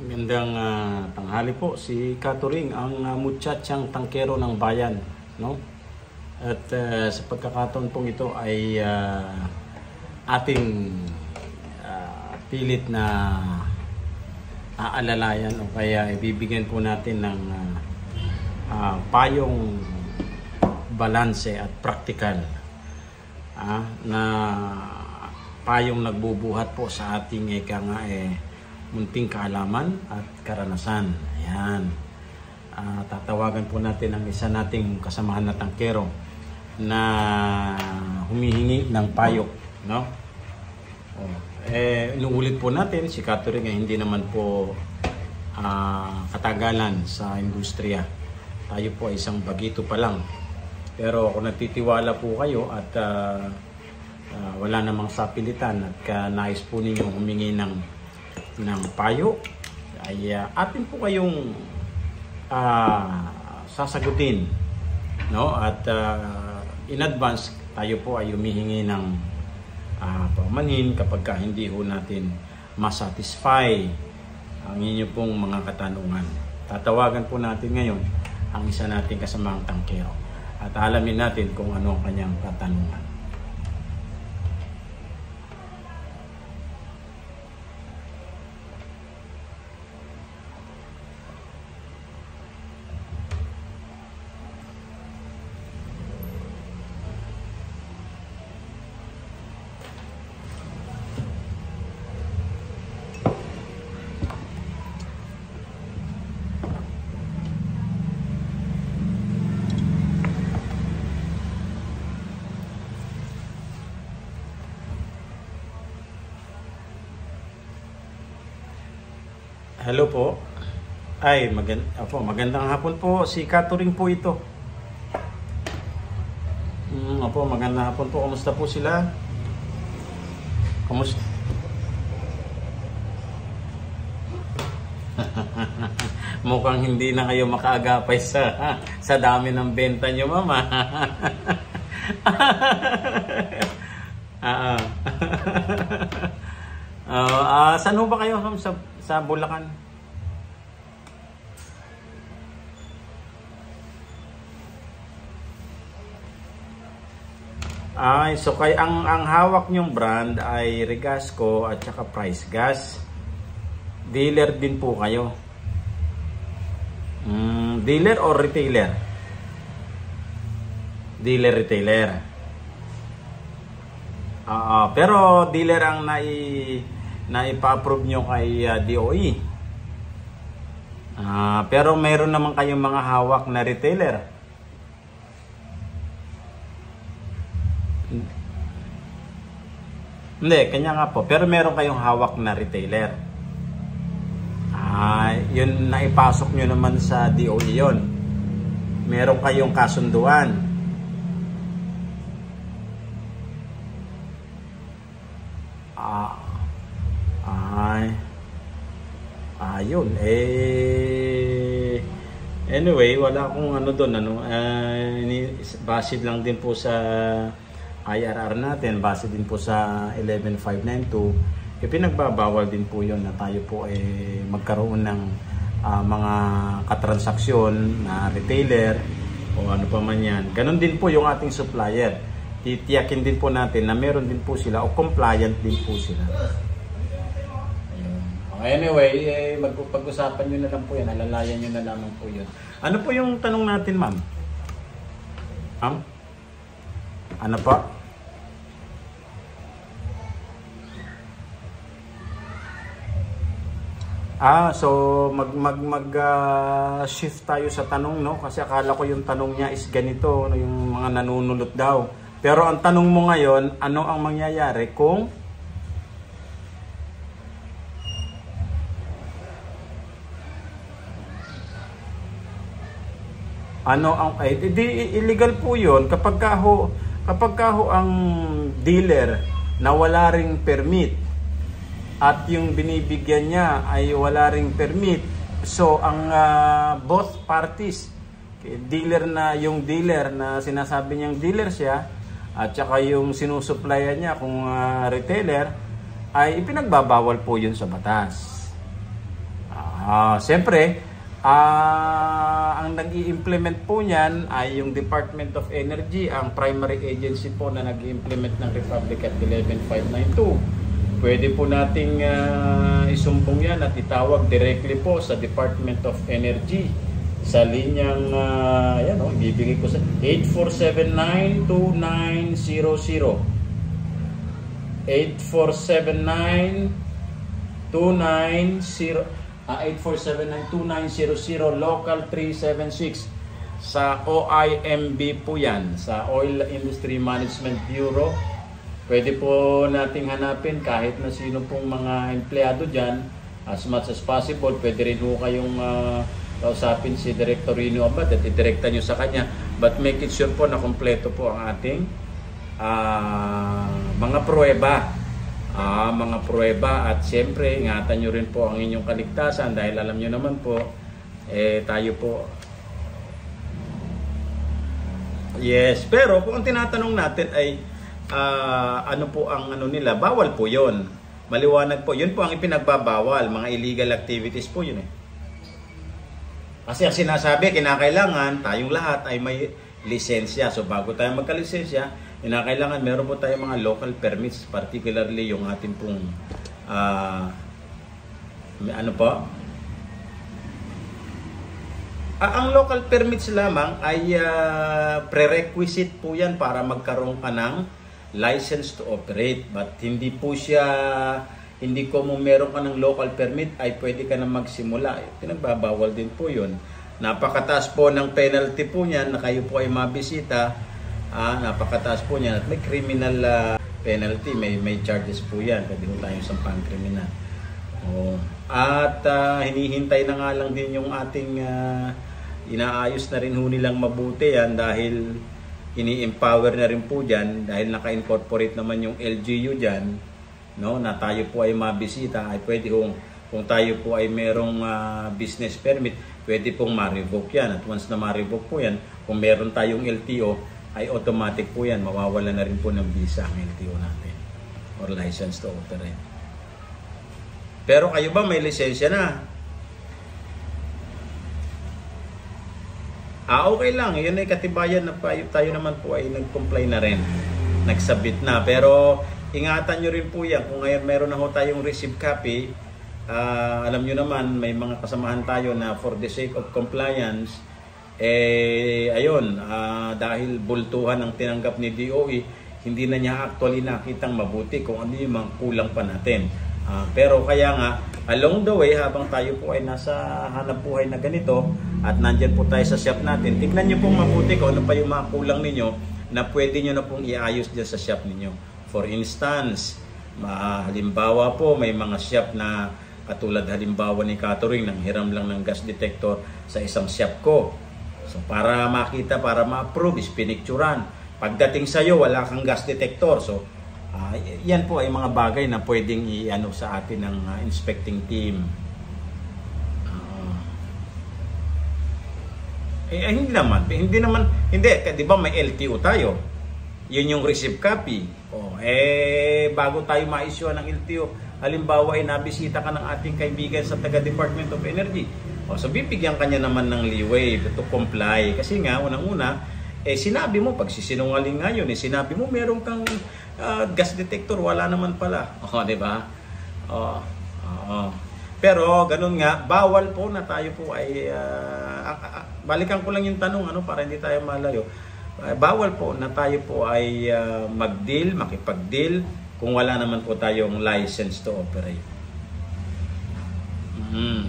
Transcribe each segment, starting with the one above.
Magandang tanghali po, si Katuring, ang muchachang tangkero ng bayan, no? At sa pagkakataon pong ito ay ating pilit na aalalayan o kaya ibibigyan po natin ng payong balanse at praktikal na payong nagbubuhat po sa ating munting kaalaman at karanasan. Ayan. Tatawagan po natin ang isa nating kasamahan na tangkero na humihingi ng payo, no? Inuulit po natin, si Katuring ay hindi naman po katagalan sa industriya. Tayo po ay isang bagito pa lang. Pero kung nagtitiwala po kayo at wala namang sapilitan at nais po ninyong humingi ng payo, ay atin po kayong sasagutin, no? At in advance tayo po ay humihingi ng paumanhin kapag hindi ho natin masatisfy ang inyo pong mga katanungan. Tatawagan po natin ngayon ang isa nating kasamang tangkero at alamin natin kung ano ang kanyang katanungan. Hello po. Ay, magandang hapon po. Si Katuring po ito. Magandang hapon po. Kumusta po sila? Kumusta? Mukhang hindi na kayo makaagapay sa dami ng benta nyo, mama. Saan ho ba kayo sa Bulacan? So ang hawak nyong brand ay Regasco at saka Price Gas. Dealer din po kayo. Dealer or retailer? Dealer, retailer. Pero dealer ang naipa-approve nyo kay DOE. Pero meron naman kayong mga hawak na retailer. Hindi, kanya nga po. Pero meron kayong hawak na retailer. Yun naipasok nyo naman sa DOE yun. Meron kayong kasunduan. Yun. Anyway, wala akong ano doon. Basid lang din po sa IRR natin, base din po sa 11592, pinagbabawal din po yun na tayo po magkaroon ng mga katransaksyon na retailer o ano pa man yan. Ganon din po yung ating supplier. Titiyakin din po natin na meron din po sila o compliant din po sila. Anyway, magpag-usapan nyo na lang po yan, alalayan nyo na lamang po yun. Ano po yung tanong natin, ma'am? Ma'am? Ano pa? So shift tayo sa tanong, no? Kasi akala ko yung tanong niya is ganito, yung mga nanunulot daw. Pero ang tanong mo ngayon, ano ang mangyayari kung illegal po 'yon kapag ka ho ang dealer na wala ring permit at yung binibigyan niya ay wala ring permit. So ang both parties, yung dealer na sinasabi niyang dealer siya at saka yung sinusupplyan niya kung retailer, ay ipinagbabawal po yun sa batas. Siyempre, ang nag-i-implement po niyan ay yung Department of Energy, ang primary agency po na nag-i-implement ng Republic Act 11592. Pwede po nating isumbong yan at itawag directly po sa Department of Energy sa linyang ibibigay ko sa 8479-2900 8479-2900 local 376 sa OIMB po yan, sa Oil Industry Management Bureau. Pwede po nating hanapin kahit na sino pong mga empleyado dyan. As much as possible, pwede rin po kayong kausapin si Director Rino Abad at idirekta nyo sa kanya. But make it sure po na kompleto po ang ating mga pruweba. At siyempre ingatan nyo rin po ang inyong kaligtasan dahil alam nyo naman po tayo po pero kung ang tinatanong natin ay ano po ang nila, bawal po yon, maliwanag po, yun po ang ipinagbabawal, mga illegal activities po yun kasi ang sinasabi kinakailangan tayong lahat ay may lisensya. So bago tayo magka-lisensya, kinakailangan meron po tayong mga local permits, particularly yung ating pong ang local permits lamang ay prerequisite po yan para magkaroon ka ng license to operate. But hindi po siya, hindi ko mo meron ka ng local permit ay pwede ka na magsimula. Pinagbabawal din po yun. Napakataas po ng penalty po niyan na kayo po ay mabisita. Napakataas po niyan at may criminal penalty, may charges po yan. Pwede po tayong sampang kriminal. At hinihintay na nga lang din yung ating inaayos na rin ho nilang mabuti yan dahil ini-empower na rin po dyan dahil naka-incorporate naman yung LGU dyan, no, na tayo po ay mabisita ay pwede kung tayo po ay merong business permit, pwede pong ma-revoke yan. At once na ma-revoke po yan, kung meron tayong LTO ay automatic po yan, mawawala na rin po ng visa ang LTO natin or license to operate. Pero kayo ba may lisensya na? Okay lang, yun ay katibayan na tayo naman po ay nag-comply na rin, nagsabit na. Pero ingatan nyo rin po yan, kung ngayon meron na ho tayong receipt copy, alam nyo naman may mga kasamahan tayo na for the sake of compliance, dahil bultuhan ang tinanggap ni DOE, hindi na niya actually nakitang mabuti kung ano yung mga kulang pa natin. Pero kaya nga, along the way, habang tayo po ay nasa hanap buhay na ganito at nandyan po tayo sa shop natin, tignan nyo pong mabuti kung ano pa yung mga kulang ninyo na pwede nyo na pong iayos dyan sa shop ninyo. For instance, halimbawa po, may mga shop na katulad halimbawa ni Catering, nang hiram lang ng gas detector sa isang shop ko. So para makita, para ma-approve, is pinicturan. Pagdating sa'yo, wala kang gas detector. So yan po ay mga bagay na pwedeng i-ano sa atin ng inspecting team. Hindi naman, di ba may LTO tayo? Yun yung receipt copy. Bago tayo ma-issue ng LTO, halimbawa ay nabisita ka ng ating kaibigan sa taga Department of Energy. So bibigyan kanya naman ng leeway to comply. Kasi nga, unang-una, sinabi mo, pagsisinungaling nga yun, sinabi mo meron kang gas detector, wala naman pala. Di ba? Pero ganun nga, bawal po na tayo po ay balikan ko lang yung tanong para hindi tayo malayo. Bawal po na tayo po ay mag-deal, makipag-deal kung wala naman po tayong license to operate.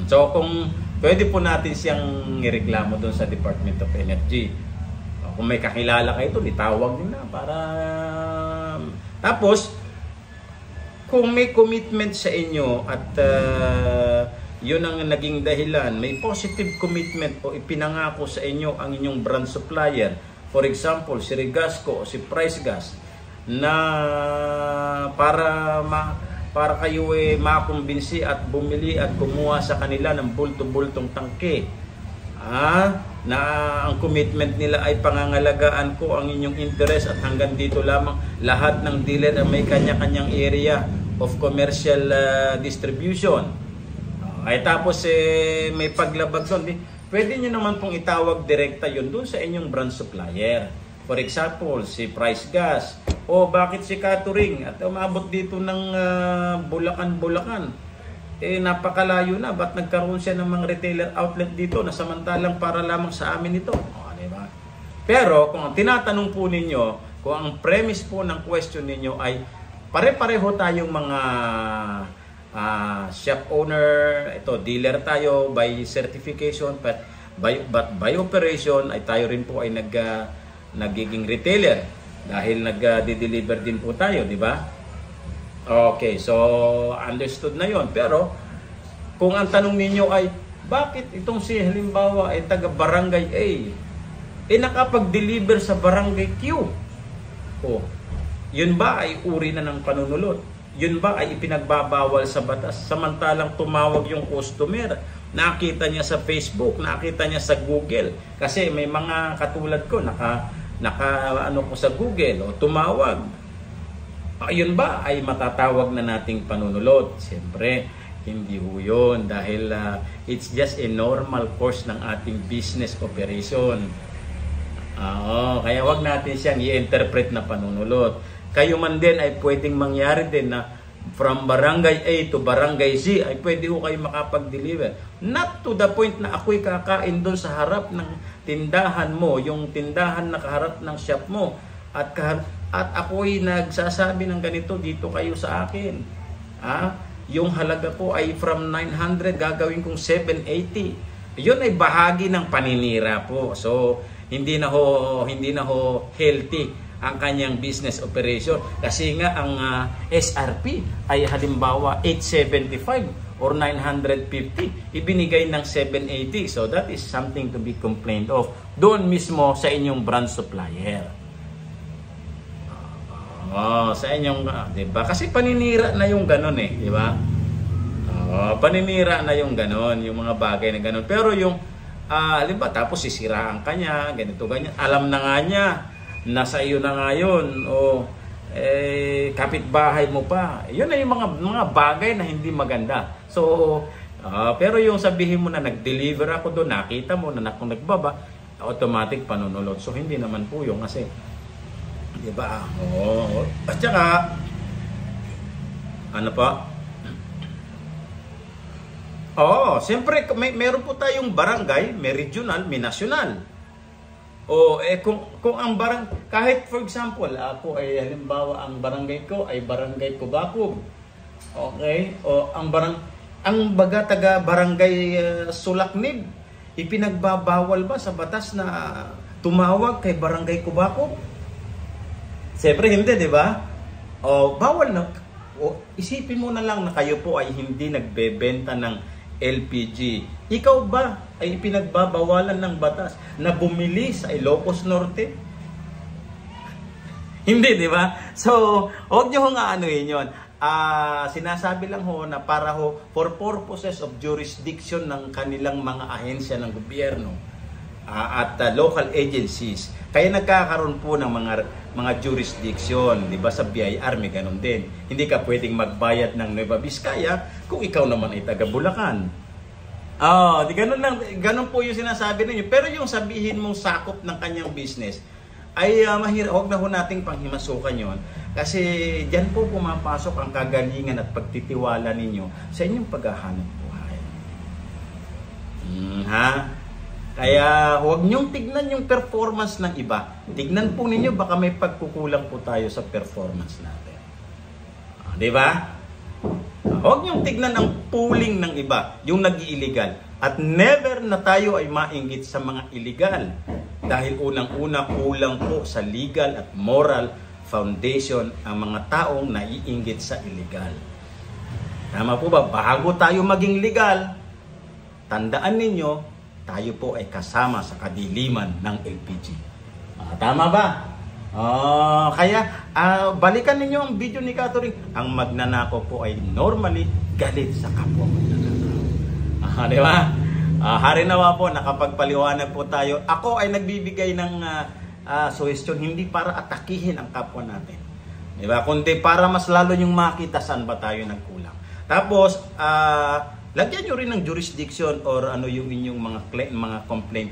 So kung pwede po natin siyang ireklamo doon sa Department of Energy. Kung may kakilala kayo doon, itawag nyo na para tapos kung may commitment sa inyo at yun ang naging dahilan, may positive commitment o ipinangako sa inyo ang inyong brand supplier, for example, si Regasco o si Price Gas, na para kayo makumbinsi at bumili at kumuha sa kanila ng bulto-bultong tangke, na ang commitment nila ay pangangalagaan ko ang inyong interest at hanggang dito lamang, lahat ng dealer ay may kanya-kanyang area of commercial distribution. Ay tapos may paglabag doon. Pwede nyo naman pong itawag direkta yun doon sa inyong brand supplier. For example, si Price Gas. O bakit si Catering? At umabot dito ng Bulacan. Napakalayo na. Ba't nagkaroon siya ng mga retailer outlet dito na samantalang para lamang sa amin ito? Diba? Pero kung ang tinatanong po ninyo, kung ang premise po ng question ninyo ay pare-pareho tayong mga shop owner, ito dealer tayo by certification, but by operation ay tayo rin po ay nagiging retailer dahil nagde-deliver din po tayo, di ba? Okay, so understood na yon. Pero kung ang tanong ninyo ay bakit itong si halimbawa ay taga barangay A nakapag-deliver sa barangay Q? Yun ba ay uri na ng panunulot? Yun ba ay ipinagbabawal sa batas? Samantalang tumawag yung customer, nakita niya sa Facebook, nakita niya sa Google. Kasi may mga katulad ko, ano ko sa Google, o tumawag. Yun ba ay matatawag na nating panunulot? Siyempre, hindi ho yun. Dahil it's just a normal course ng ating business operation. Kaya wag natin siyang i-interpret na panunulot. Kayo man din ay pwedeng mangyari din na from barangay A to barangay Z ay pwede ko kayo makapag-deliver. Not to the point na ako'y kakain doon sa harap ng tindahan mo, yung tindahan na kaharap ng shop mo, at ako'y nagsasabi ng ganito, dito kayo sa akin. Yung halaga ko ay from 900 gagawin kong 780. Yun ay bahagi ng paninira po. So hindi na ho healthy ang kanyang business operation. Kasi nga ang SRP ay halimbawa 875 or 950, ibinigay ng 780. So that is something to be complained of doon mismo sa inyong brand supplier. Sa inyong, diba? Kasi paninira na yung ganon diba? Paninira na yung ganon, yung mga bagay na ganon. Pero yung, halimbawa, tapos sisiraan ka niya, ganito, ganyan. Alam na nga niya, nasa iyo na nga yun, kapitbahay mo pa. Yun na yung mga bagay na hindi maganda. So, pero yung sabihin mo na nag-deliver ako doon, nakita mo na kung nagbaba, automatic panunulot. So, hindi naman po yung kasi, di ba? At saka, ano pa? Siyempre, meron po tayong barangay, may regional, may national. Kung ang kahit for example, ako ay halimbawa ang barangay ko ay barangay Kubakub. Okay? Ang taga barangay Sulaknib, ipinagbabawal ba sa batas na tumawag kay barangay Kubakub? Siyempre hindi, di ba? Bawal na. Isipin mo na lang na kayo po ay hindi nagbebenta ng LPG. Ikaw ba ay pinagbabawalan ng batas na bumili sa Ilocos Norte? Hindi, di ba? So, huwag nyo nga yun. Sinasabi lang ho na para for purposes of jurisdiction ng kanilang mga ahensya ng gobyerno at local agencies. Kaya nagkakaroon po ng mga jurisdiction, di ba? Sa BIR may ganun din. Hindi ka pwedeng magbayad ng Nueva Vizcaya kung ikaw naman ay taga Bulacan. Di ganun lang, ganun po yung sinasabi ninyo. Pero yung sabihin mong sakop ng kanyang business ay mahirap, huwag na ho nating panghimasukan yon. Kasi diyan po pumapasok ang kagalingan at pagtitiwala ninyo sa inyong paghahanap buhay. Kaya huwag niyong tignan yung performance ng iba. Tignan po ninyo, baka may pagkukulang po tayo sa performance natin. Di ba? Huwag niyong tignan ang pooling ng iba, yung nag-i-illegal. At never na tayo ay mainggit sa mga illegal. Dahil unang-una kulang po sa legal at moral foundation ang mga taong naiinggit sa illegal. Tama po ba? Bago tayo maging legal, tandaan ninyo, tayo po ay kasama sa kadiliman ng LPG. Tama ba? Kaya balikan ninyo ang video ni Catering. Ang magnanakaw po ay normally galit sa kapwa magnanakaw. Di ba? Harinawa po, nakapagpaliwanag po tayo. Ako ay nagbibigay ng suggestion hindi para atakihin ang kapwa natin. Di ba? Kundi para mas lalo yung makita saan ba tayo nagkulang. Tapos, lagyan nyo rin ng jurisdiction or ano yung inyong mga complaint.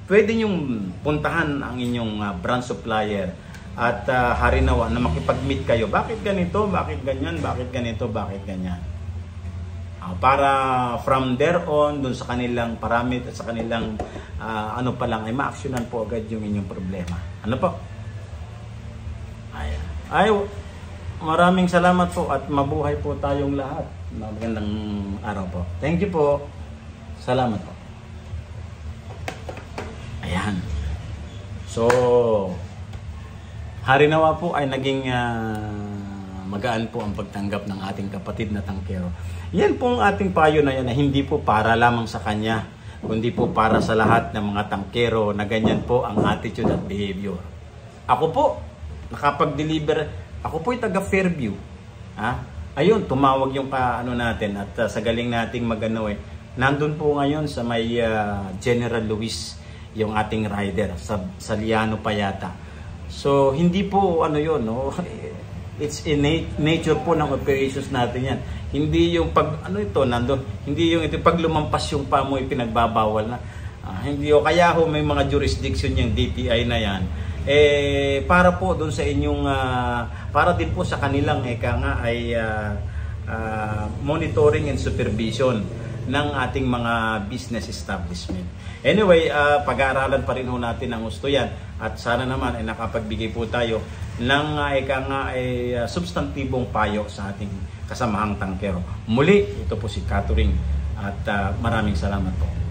Pwede nyong puntahan ang inyong branch supplier at harinawa na makipag-meet kayo. Bakit ganito? Bakit ganyan? Bakit ganito? Bakit ganyan? Para from there on, dun sa kanilang paramit at sa kanilang ano pa lang, ay ma-actionan po agad yung inyong problema. Ano po? Ay, maraming salamat po at mabuhay po tayong lahat. Magandang araw po. Thank you po. Salamat po. Ayan. So, harinawa po ay naging magaan po ang pagtanggap ng ating kapatid na tangkero. Yan pong ating payo na yan na hindi po para lamang sa kanya, kundi po para sa lahat ng mga tangkero na ganyan po ang attitude at behavior. Ako po, nakapag-deliver, ako po ay taga Fairview. Ayun, tumawag yung ano natin at sa galing nating magano nandun po ngayon sa may General Luis yung ating rider sa Liano pa yata. So hindi po ano yun, no? It's innate nature po ng operations natin yan. Hindi yung pag ano ito nandun, hindi yung ito pag lumampas yung pa mo pinagbabawal na. Hindi o kaya ho may mga jurisdiction yung DTI na yan. Para po doon sa inyong para din po sa kanilang ay monitoring and supervision ng ating mga business establishment. Anyway, pag-aaralan pa rin ho natin ang gusto yan at sana naman ay nakapagbigay po tayo ng substantibong payo sa ating kasamahang tangkero. Muli, ito po si Catherine at maraming salamat po.